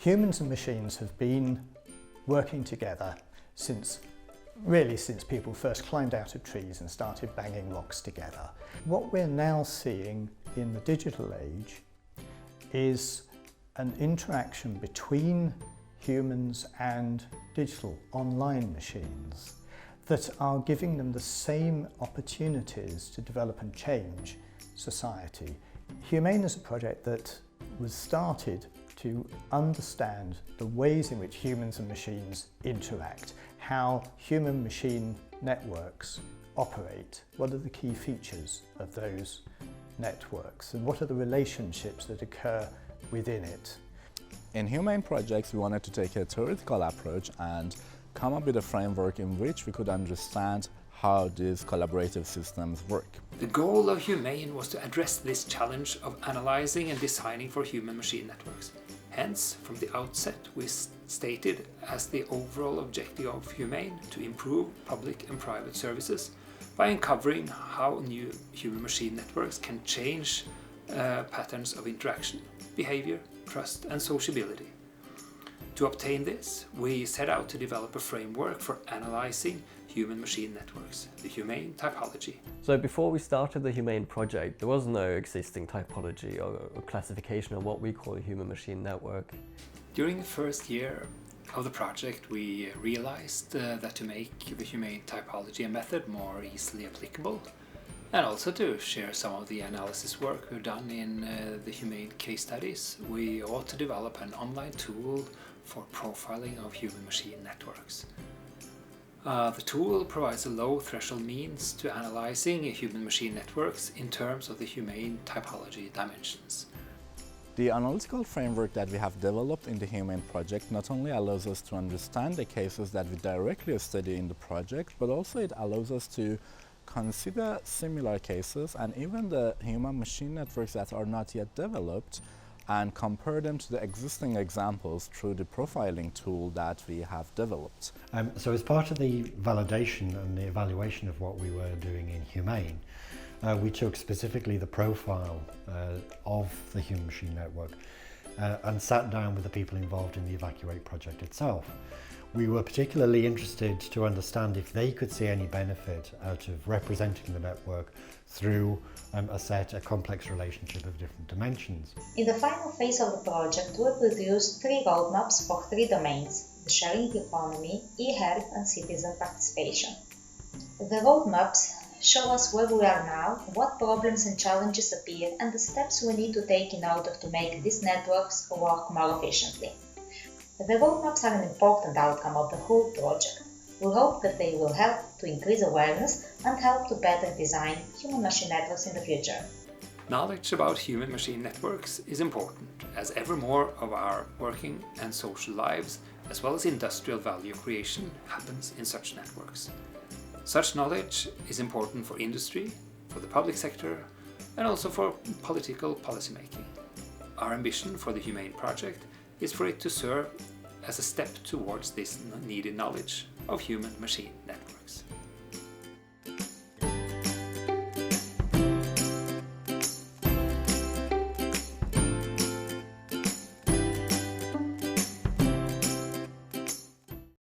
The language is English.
Humans and machines have been working together since people first climbed out of trees and started banging rocks together. What we're now seeing in the digital age is an interaction between humans and digital online machines that are giving them the same opportunities to develop and change society. HUMANE is a project that was started to understand the ways in which humans and machines interact, how human-machine networks operate, what are the key features of those networks, and what are the relationships that occur within it. In HUMANE projects, we wanted to take a theoretical approach and come up with a framework in which we could understand how these collaborative systems work. The goal of HUMANE was to address this challenge of analyzing and designing for human-machine networks. Hence, from the outset, we stated as the overall objective of HUMANE to improve public and private services by uncovering how new human-machine networks can change patterns of interaction, behavior, trust and sociability. To obtain this, we set out to develop a framework for analyzing human-machine networks, the HUMANE typology. So before we started the HUMANE project, there was no existing typology or classification of what we call a human-machine network. During the first year of the project, we realized that to make the HUMANE typology a method more easily applicable, and also to share some of the analysis work we've done in the HUMANE case studies, we ought to develop an online tool for profiling of human-machine networks. The tool provides a low threshold means to analyzing human-machine networks in terms of the HUMANE typology dimensions. The analytical framework that we have developed in the HUMANE project not only allows us to understand the cases that we directly study in the project, but also it allows us to consider similar cases and even the human-machine networks that are not yet developed and compare them to the existing examples through the profiling tool that we have developed. So as part of the validation and the evaluation of what we were doing in HUMANE, we took specifically the profile of the human-machine network and sat down with the people involved in the Evacuate project itself. We were particularly interested to understand if they could see any benefit out of representing the network through a complex relationship of different dimensions. In the final phase of the project, we produced 3 roadmaps for 3 domains: the sharing economy, e-health and citizen participation. The roadmaps show us where we are now, what problems and challenges appear, and the steps we need to take in order to make these networks work more efficiently. The roadmaps are an important outcome of the whole project. We hope that they will help to increase awareness and help to better design human-machine networks in the future. Knowledge about human-machine networks is important, as ever more of our working and social lives, as well as industrial value creation, happens in such networks. Such knowledge is important for industry, for the public sector, and also for political policymaking. Our ambition for the HUMANE project is for it to serve as a step towards this needed knowledge of human-machine networks.